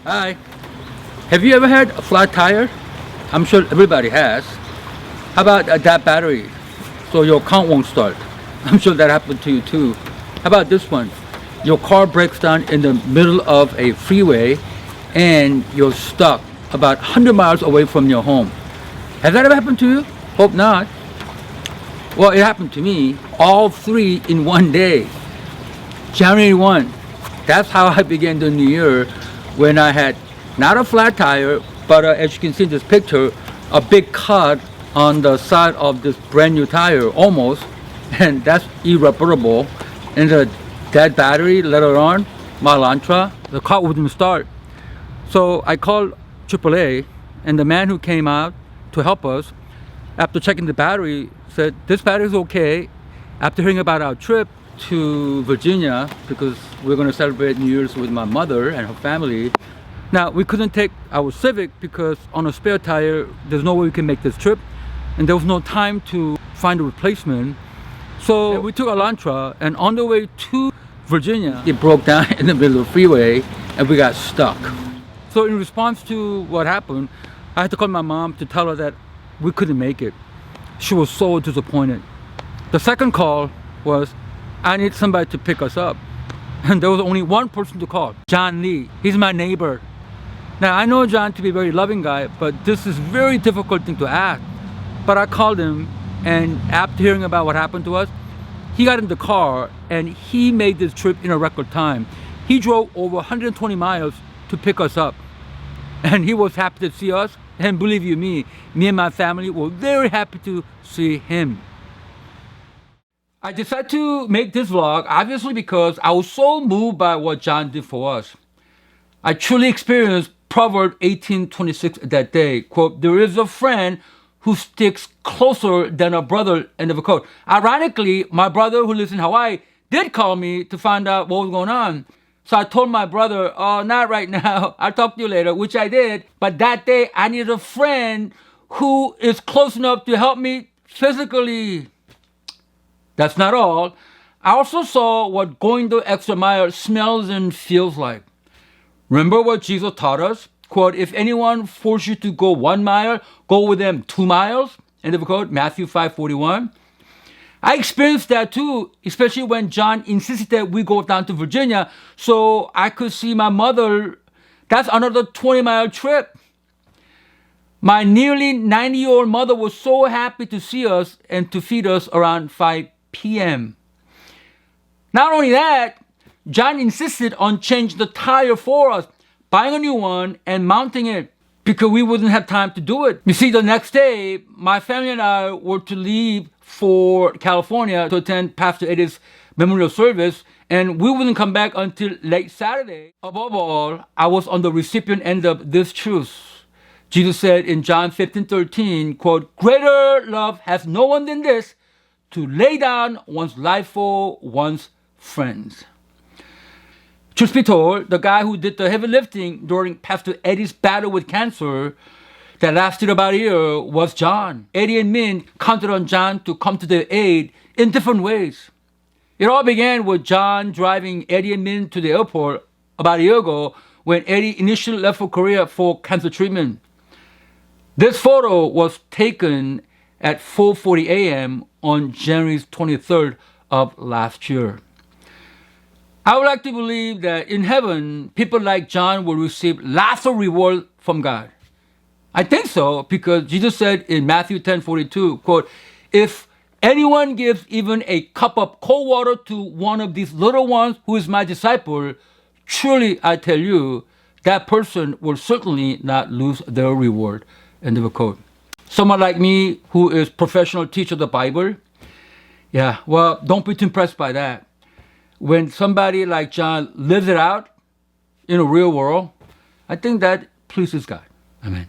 Hi. Have you ever had a flat tire? I'm sure everybody has. How about that battery? So your car won't start. I'm sure that happened to you too. How about this one? Your car breaks down in the middle of a freeway and you're stuck about 100 miles away from your home. Has that ever happened to you? Hope not. Well, it happened to me. All three in one day. January 1. That's how I began the new year, when I had not a flat tire, but as you can see in this picture, a big cut on the side of this brand new tire, almost, and that's irreparable. And the dead battery later on, my Elantra, the car wouldn't start. So I called AAA, and the man who came out to help us, after checking the battery, said this battery is okay. After hearing about our trip to Virginia, because we're going to celebrate New Year's with my mother and her family. Now, we couldn't take our Civic because on a spare tire, there's no way we can make this trip, and there was no time to find a replacement. So we took Elantra, and on the way to Virginia, it broke down in the middle of the freeway, and we got stuck. So in response to what happened, I had to call my mom to tell her that we couldn't make it. She was so disappointed. The second call was, I need somebody to pick us up. And there was only one person to call, John Lee. He's my neighbor. Now, I know John to be a very loving guy, but this is a very difficult thing to ask. But I called him, and after hearing about what happened to us, he got in the car and he made this trip in a record time. He drove over 120 miles to pick us up. And he was happy to see us. And believe you me and my family were very happy to see him. I decided to make this vlog obviously because I was so moved by what John did for us. I truly experienced Proverbs 18:26 that day. Quote, there is a friend who sticks closer than a brother, end of a quote. Ironically, my brother who lives in Hawaii did call me to find out what was going on. So I told my brother, oh, not right now. I'll talk to you later, which I did. But that day, I needed a friend who is close enough to help me physically. That's not all. I also saw what going the extra mile smells and feels like. Remember what Jesus taught us? Quote, if anyone forces you to go 1 mile, go with them 2 miles. End of quote, Matthew 5:41. I experienced that too, especially when John insisted that we go down to Virginia so I could see my mother. That's another 20-mile trip. My nearly 90-year-old mother was so happy to see us and to feed us around 5 p.m. Not only that, John insisted on changing the tire for us, buying a new one and mounting it because we wouldn't have time to do it. You see, the next day, my family and I were to leave for California to attend Pastor Eddie's memorial service, and we wouldn't come back until late Saturday. Above all, I was on the recipient end of this truth. Jesus said in John 15:13, quote, greater love has no one than this, to lay down one's life for one's friends. Truth be told, the guy who did the heavy lifting during Pastor Eddie's battle with cancer that lasted about a year was John. Eddie and Min counted on John to come to their aid in different ways. It all began with John driving Eddie and Min to the airport about a year ago when Eddie initially left for Korea for cancer treatment. This photo was taken at 4:40 a.m. on January 23rd of last year. I would like to believe that in heaven, people like John will receive lots of reward from God. I think so, because Jesus said in Matthew 10:42, quote, if anyone gives even a cup of cold water to one of these little ones who is my disciple, truly I tell you, that person will certainly not lose their reward. End of a quote. Someone like me who is professional teacher of the Bible, yeah, well, don't be too impressed by that. When somebody like John lives it out in a real world, I think that pleases God. Amen.